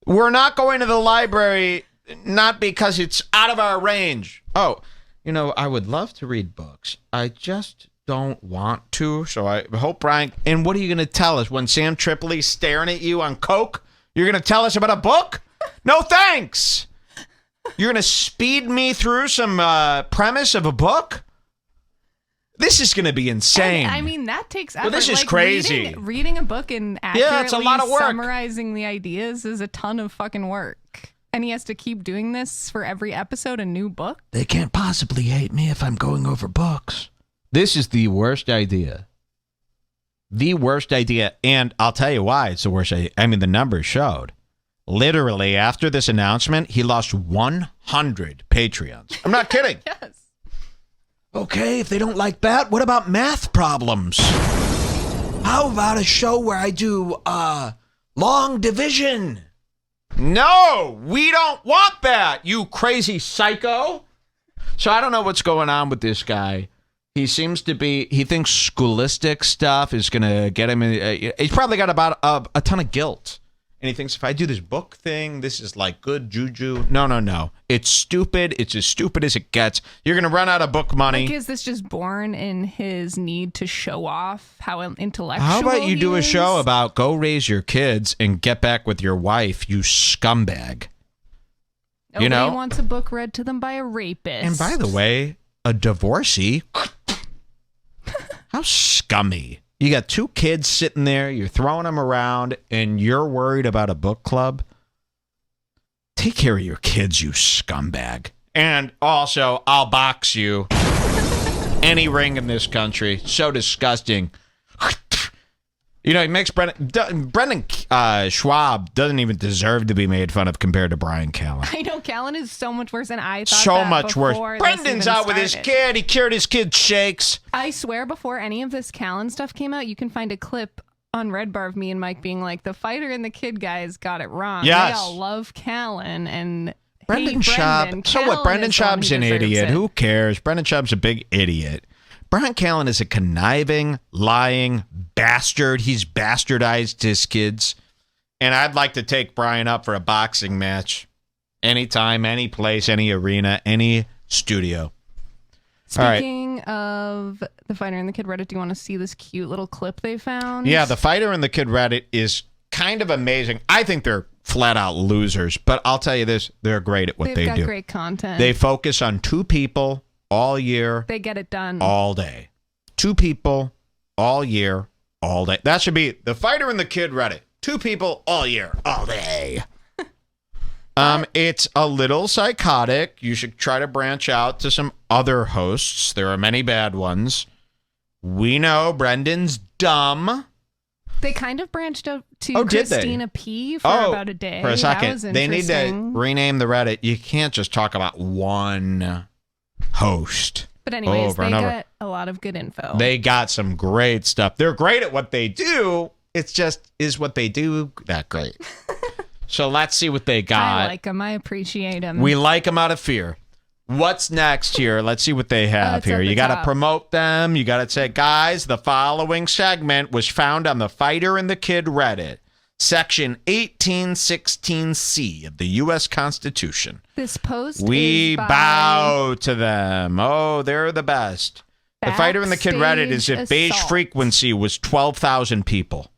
We're not going to the library, not because it's out of our range. Oh, I would love to read books. I just don't want to. So I hope Bryan... And what are you going to tell us when Sam Tripoli's staring at you on coke? You're going to tell us about a book? No, thanks. You're going to speed me through some premise of a book? This is going to be insane. And, I mean, that takes effort. Well, this is crazy. Reading a book and accurately it's a lot of work. Summarizing the ideas is a ton of fucking work. And he has to keep doing this for every episode, a new book? They can't possibly hate me if I'm going over books. This is the worst idea the worst idea. And I'll tell you why it's the worst idea. I mean, the numbers showed. Literally, after this announcement, he lost 100 Patreons. I'm not kidding. Yes. Okay, if they don't like that, what about math problems? How about a show where I do long division? No, we don't want that, you crazy psycho. So I don't know what's going on with this guy. He thinks scholastic stuff is going to get him in. He's probably got about a ton of guilt. And he thinks if I do this book thing, this is like good juju. No. It's stupid. It's as stupid as it gets. You're going to run out of book money. Like, is this just born in his need to show off how intellectual How about you do a is? show about go raise your kids and get back with your wife, you scumbag? Nobody wants a book read to them by a rapist. And by the way, a divorcee? How scummy. You got 2 kids sitting there, you're throwing them around, and you're worried about a book club? Take care of your kids, you scumbag. And also, I'll box you. Any ring in this country. So disgusting. You know, he makes Brendan Schwab doesn't even deserve to be made fun of compared to Bryan Callen. I know Callen is so much worse than I thought. So much worse. Brendan's out with his kid. He cured his kid shakes. I swear, before any of this Callen stuff came out, you can find a clip on REDBAR of me and Mike being like, the fighter and the kid guys got it wrong. Yes. They all love Callen and Brendan Schaub. So what? Brendan Schaub's an idiot. Who cares? Brendan Schaub's a big idiot. Bryan Callen is a conniving, lying bastard. He's bastardized his kids. And I'd like to take Bryan up for a boxing match. Anytime, any place, any arena, any studio. Speaking of the fighter and the kid Reddit, do you want to see this cute little clip they found? Yeah, the fighter and the kid Reddit is kind of amazing. I think they're flat out losers, but I'll tell you this, they're great at what they do. They've got great content. They focus on 2 people all year. They get it done. All day. 2 people all year, all day. That should be the fighter and the kid Reddit. 2 people all year, all day. It's a little psychotic. You should try to branch out to some other hosts. There are many bad ones. We know Brendan's dumb. They kind of branched out to Christina P for about a day. For a second. They need to rename the Reddit. You can't just talk about one host. But anyways, they got a lot of good info. They got some great stuff. They're great at what they do. It's just, is what they do that great? So let's see what they got. I like them. I appreciate them. We like them out of fear. What's next here? Let's see what they have here. You got to promote them. You got to say, guys, the following segment was found on the Fighter and the Kid Reddit, Section 1816C of the U.S. Constitution. This post We bow to them. Oh, they're the best. The Fighter and the Kid Reddit is if beige frequency was 12,000 people.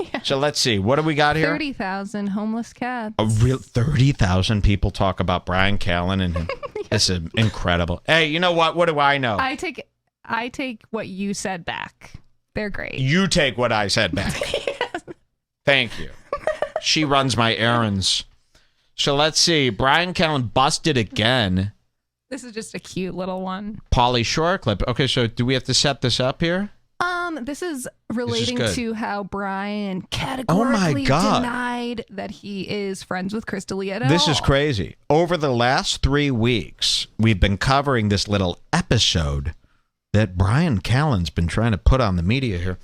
Yeah. So let's see. What do we got here? 30,000 homeless cats. A real 30,000 people talk about Bryan Callen and him. Yeah. This is incredible. Hey, you know what? What do I know? I take what you said back. They're great. You take what I said back. Yes. Thank you. She runs my errands. So let's see. Bryan Callen busted again. This is just a cute little one. Pauly Shore clip. Okay, so do we have to set this up here? This is relating to how Bryan categorically denied that he is friends with Chris D'Elia at all. This is crazy. Over the last 3 weeks, we've been covering this little episode that Bryan Callen's been trying to put on the media here.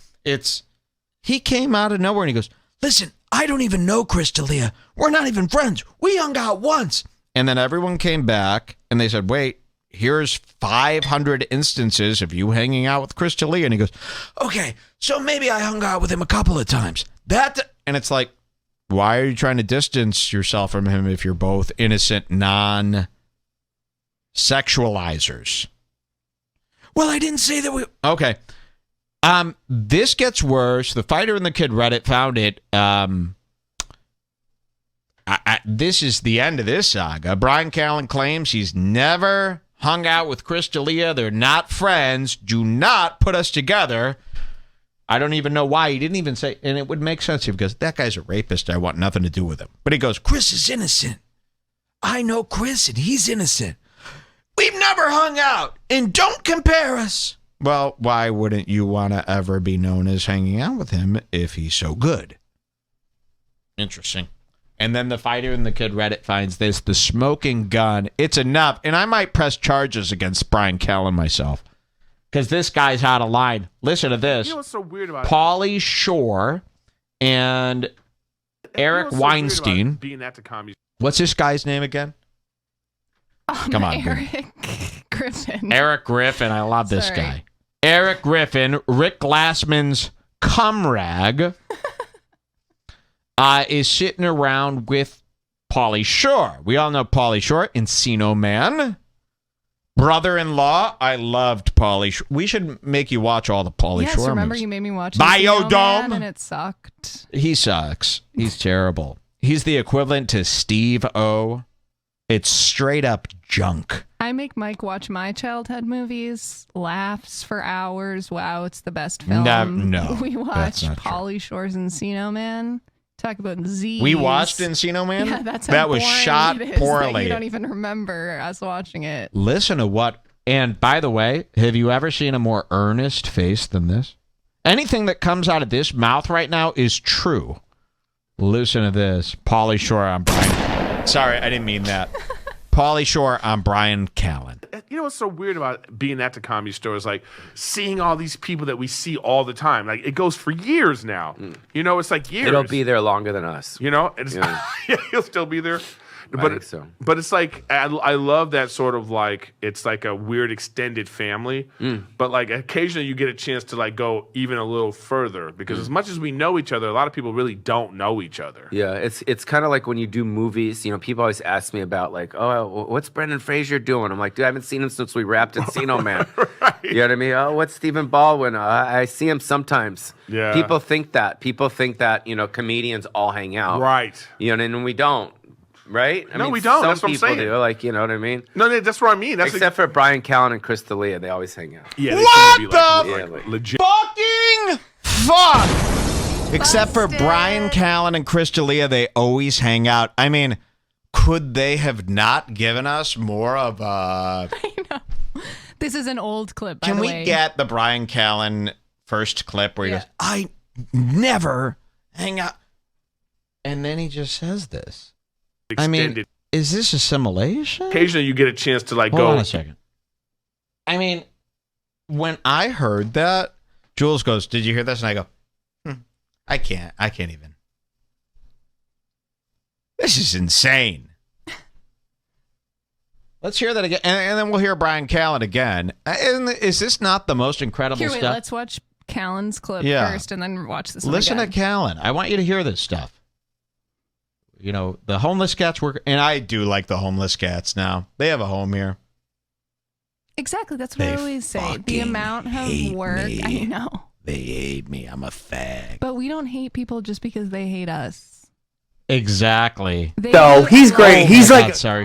He came out of nowhere and he goes, listen, I don't even know Chris D'Elia. We're not even friends. We hung out once. And then everyone came back and they said, wait, here's 500 instances of you hanging out with Chris D'Elia. And he goes, okay, so maybe I hung out with him a couple of times. And it's like, why are you trying to distance yourself from him if you're both innocent non-sexualizers? Well, I didn't say that we... Okay. This gets worse. The Fighter and the Kid Reddit found it. This is the end of this saga. Bryan Callen claims he's never hung out with Chris D'Elia. They're not friends. Do not put us together. I don't even know why. He didn't even say, and it would make sense because that guy's a rapist. I want nothing to do with him. But he goes, Chris is innocent. I know Chris and he's innocent. We've never hung out. And don't compare us. Well, why wouldn't you want to ever be known as hanging out with him if he's so good? Interesting. And then the fighter in the Kid Reddit finds this, the smoking gun. It's enough. And I might press charges against Bryan Callen myself. Because this guy's out of line. Listen to this. You know what's so weird about Pauly Shore and Eric Weinstein. Being at the comedy. What's this guy's name again? Come on. Eric Griffin. Eric Griffin. I love this guy. Eric Griffin, Rick Glassman's comrade, is sitting around with Pauly Shore. We all know Pauly Shore, Encino Man. Brother-in-law, I loved Pauly Shore. We should make you watch all the Pauly Shore movies. Remember you made me watch Biodome, Man and it sucked. He sucks. He's terrible. He's the equivalent to Steve O. It's straight up junk. I make Mike watch my childhood movies, laughs for hours. Wow, it's the best film. No, we watched Pauly Shore's Encino Man. Talk about Z's. We watched Encino Man? Yeah, that's how that was boring shot it is poorly. that you don't even remember us watching it. Listen to what, and by the way, have you ever seen a more earnest face than this? Anything that comes out of this mouth right now is true. Listen to this. Pauly Shore on Bryan. Sorry, I didn't mean that. Pauly Shore on Bryan Callen. You know what's so weird about being at the Comedy Store is like seeing all these people that we see all the time. Like it goes for years now. You know, it's like years. It'll be there longer than us. You know, it's, yeah, he'll still be there. I think so. But it's like I love that sort of like it's like a weird extended family. But like occasionally you get a chance to like go even a little further because as much as we know each other, a lot of people really don't know each other. Yeah, it's kind of like when you do movies. You know, people always ask me about like, oh, what's Brendan Fraser doing? I'm like, dude, I haven't seen him since we wrapped Encino Man. Right. You know what I mean? Oh, what's Stephen Baldwin? I see him sometimes. Yeah. People think that. People think that comedians all hang out. Right. You know, and we don't. Right? I mean, we don't. Some That's what I'm people saying. do, like, you know what I mean? No, that's what I mean. That's Except for Bryan Callen and Chris D'Elia, they always hang out. Yeah, they What seem to be the like legit. fucking fuck? Except for Bryan Callen and Chris D'Elia, they always hang out. I mean, could they have not given us more of a... I know. This is an old clip, by Can the we way. get the Bryan Callen first clip where he goes, I never hang out. And then he just says this. Extended. I mean, is this assimilation? Occasionally you get a chance to like Hold go. on a second. I mean, when I heard that, Jules goes, did you hear this? And I go, I can't even. This is insane. Let's hear that again. And then we'll hear Bryan Callen again. And is this not the most incredible Here, wait, stuff? let's watch Callen's clip Yeah. first and then watch this one Listen again. to Callen. I want you to hear this stuff. You know, the homeless cats work, and I do like the homeless cats now. They have a home here. Exactly. That's what They I always say. The fucking amount of hate work. me. I know. They hate me. I'm a fag. But we don't hate people just because they hate us. Exactly. No, he's great. He's like Sorry.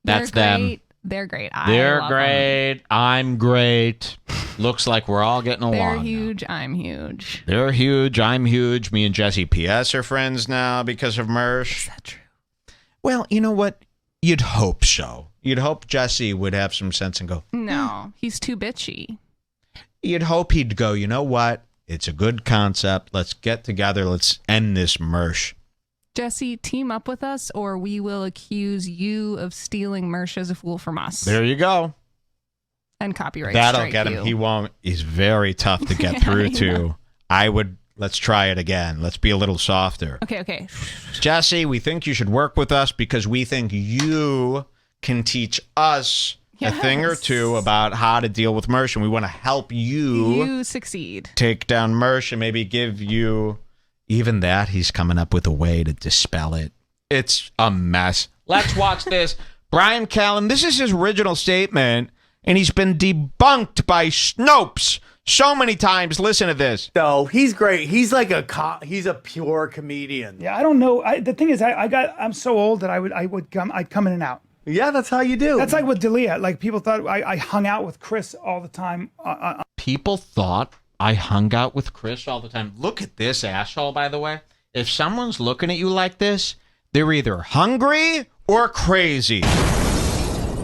That's them. great. They're great. They're love great. them. I'm great. Looks like we're all getting along. They're now. huge. I'm huge. They're huge. I'm huge. Me and Jesse P.S. are friends now because of Mersh. Is that true? Well, you know what? You'd hope so. You'd hope Jesse would have some sense and go, No, he's too bitchy. You'd hope he'd go, you know what? It's a good concept. Let's get together. Let's end this Mersh. Jesse, team up with us or we will accuse you of stealing Mersh as a fool from us. There you go. And copyright That'll strike get him. you. He won't. He's very tough to get through to. I would. Let's try it again. Let's be a little softer. Okay. Jesse, we think you should work with us because we think you can teach us a thing or two about how to deal with Mersh, and we want to help You succeed. take down Mersh and maybe give you even that. He's coming up with a way to dispel it. It's a mess. Let's watch this. Bryan Callen, this is his original statement, and he's been debunked by Snopes so many times. Listen to this. No, he's great. He's like he's a pure comedian. Yeah, I don't know. The thing is, I'm so old that I'd come in and out. Yeah, that's how you do. That's like with D'Elia. Like people thought I hung out with Chris all the time. People thought I hung out with Chris all the time. Look at this asshole, by the way. If someone's looking at you like this, they're either hungry or crazy.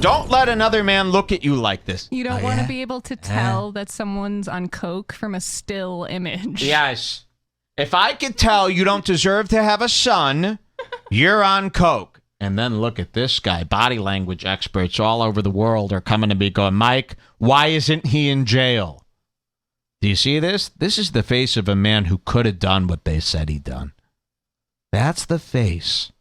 Don't let another man look at you like this. You don't want to be able to tell that someone's on coke from a still image. Yes. If I could tell you don't deserve to have a son, you're on coke. And then look at this guy. Body language experts all over the world are coming to me going, Mike, why isn't he in jail? Do you see this? This is the face of a man who could have done what they said he'd done. That's the face.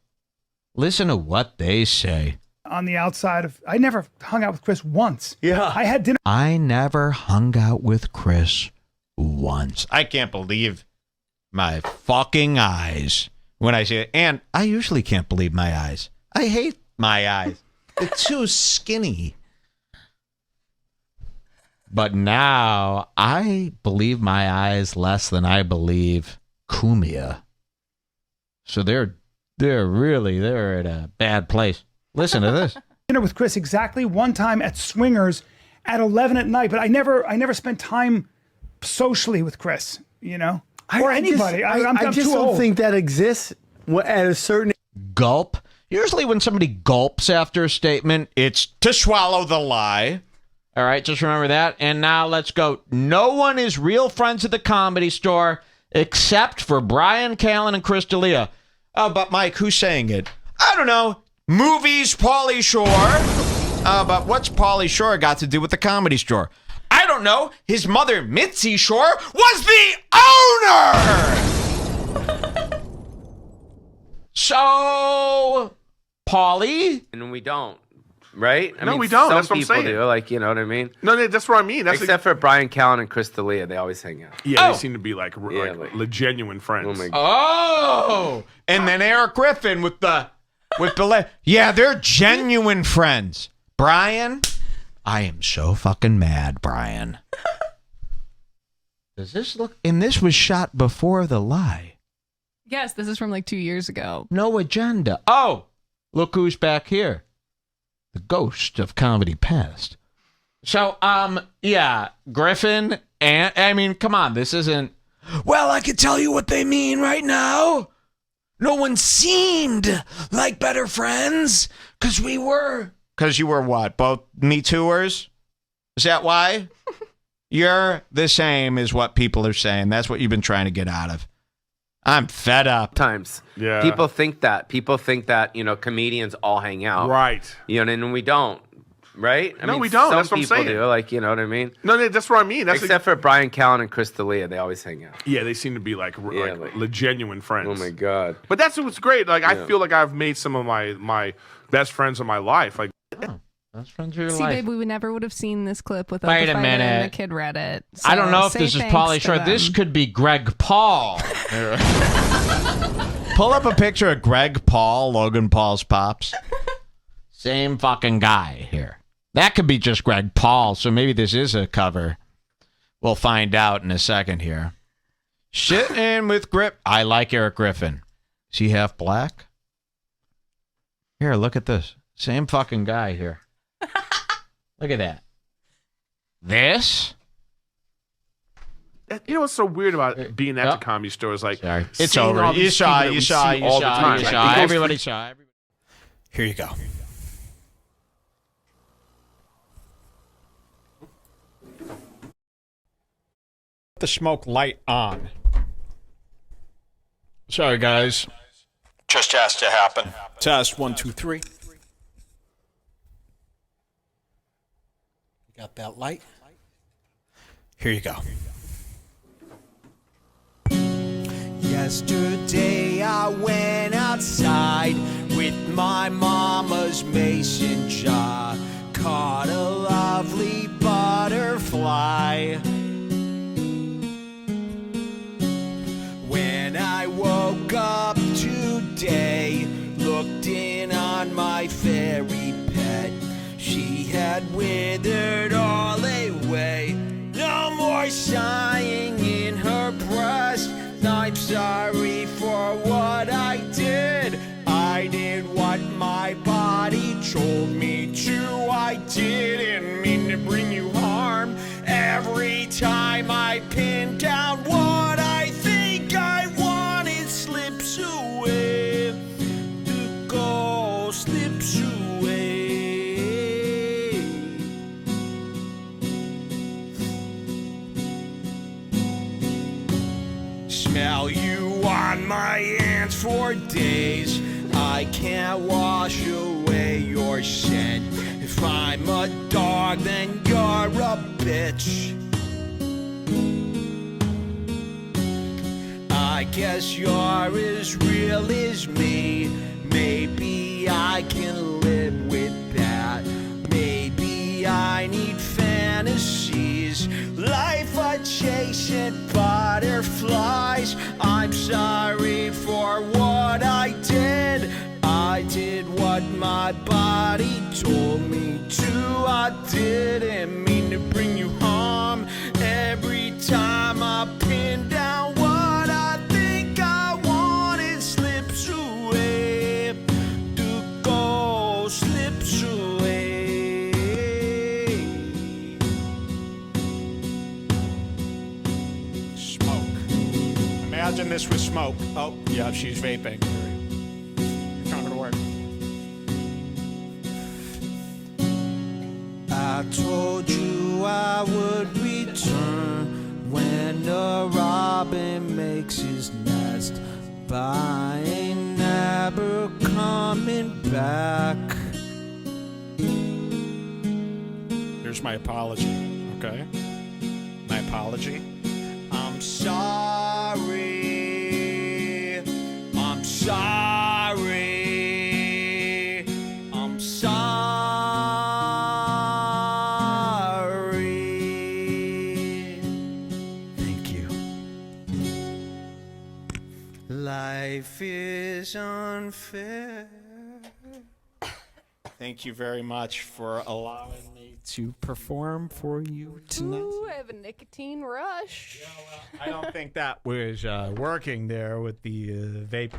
Listen to what they say. On the outside of, I never hung out with Chris once. Yeah. I had dinner. I never hung out with Chris once. I can't believe my fucking eyes when I say it. And I usually can't believe my eyes. I hate my eyes. They're too skinny. But now I believe my eyes less than I believe Kumia. So they're at a bad place. Listen to this. Dinner with Chris exactly one time at Swingers at 11 at night, but I never spent time socially with Chris, you know, or anybody. I'm just too don't old. think that exists at a certain. Gulp. Usually when somebody gulps after a statement, it's to swallow the lie. All right, just remember that. And now let's go. No one is real friends at the Comedy Store except for Bryan Callen and Chris D'Elia. Oh, but Mike, who's saying it? I don't know. Movies, Pauly Shore. But what's Pauly Shore got to do with the Comedy Store? I don't know. His mother, Mitzi Shore, was the owner! So, Pauly? And we don't. Right? I No, mean, we don't. Some That's what I'm people saying. do. Like, you know what I mean? No, that's what I mean. That's Except for Bryan Callen and Chris D'Elia, they always hang out. yeah, Oh. they seem to be like like- genuine friends. Oh my god. Oh! And then Eric Griffin with the yeah, they're genuine friends. Brian, I am so fucking mad, Brian. Does this look... And this was shot before the lie. Yes, this is from like 2 years ago. No agenda. Oh! Look who's back here. The ghost of comedy past. So, yeah, Griffin and... I mean, come on, this isn't... Well, I can tell you what they mean right now. No one seemed like better friends, because we were... Because you were what? Both Me Tooers? Is that why? You're the same is what people are saying. That's what you've been trying to get out of. I'm fed up. Times. Yeah. People think that, you know, comedians all hang out. Right. You know, and we don't. Right? No, we don't. Some That's what I'm people saying. do, like, you know what I mean? No, that's what I mean. That's Except for Bryan Callen and Chris D'Elia, they always hang out. yeah, they seem to be like genuine friends. Oh my god. But that's what's great. Like I feel like I've made some of my best friends of my life. Like Best friends of your See, life. babe, we never would have seen this clip without Wait the a fighter minute. and the kid Reddit. I don't know if So this is say Pauly thanks to Shore. This them. could be Greg Paul. Pull up a picture of Greg Paul, Logan Paul's pops. Same fucking guy here. That could be just Greg Paul, so maybe this is a cover. We'll find out in a second here. Shitting with grip. I like Eric Griffin. Is he half black? Here, look at this. Same fucking guy here. Look at that. This? you know what's so weird about being at the Comedy Store is like Sorry. It's seeing over. all these people that we see all the time. Like, it goes Everybody saw. Here you go. The smoke light on. Sorry, guys. Just has to happen. Test 1, 2, 3. Got that light? Here you go. Yesterday I went outside with my mama's mason jar. Caught a lovely butterfly. When I woke up today, looked in on my fairy pet. She had withered all away. No more sighing in her breast. I'm sorry for what I did. I did what my body told me to. I didn't mean to bring you harm. Every time I pin down what I think I want, it slips away. The goal slips away. on my hands for days. I can't wash away your scent. If I'm a dog, then you're a bitch. I guess you're as real as me. Maybe I can live with that. Maybe I need fantasies. Life a chasing butterflies. I'm sorry for what I did. I did what my body told me to. I didn't mean to bring you harm. Every time I pin down what I think I want, it slips away. The goal slips away. Smoke. Imagine this with smoke. Oh, yeah, she's vaping. Not gonna work. I told you I would return when the robin makes his nest, but I ain't never coming back. Here's my apology, okay? My apology. I'm sorry. I'm sorry. I'm sorry. Thank you. Life is unfair. Thank you very much for allowing me to perform for you tonight. Ooh, I have a nicotine rush. I don't think that was working there with the vape.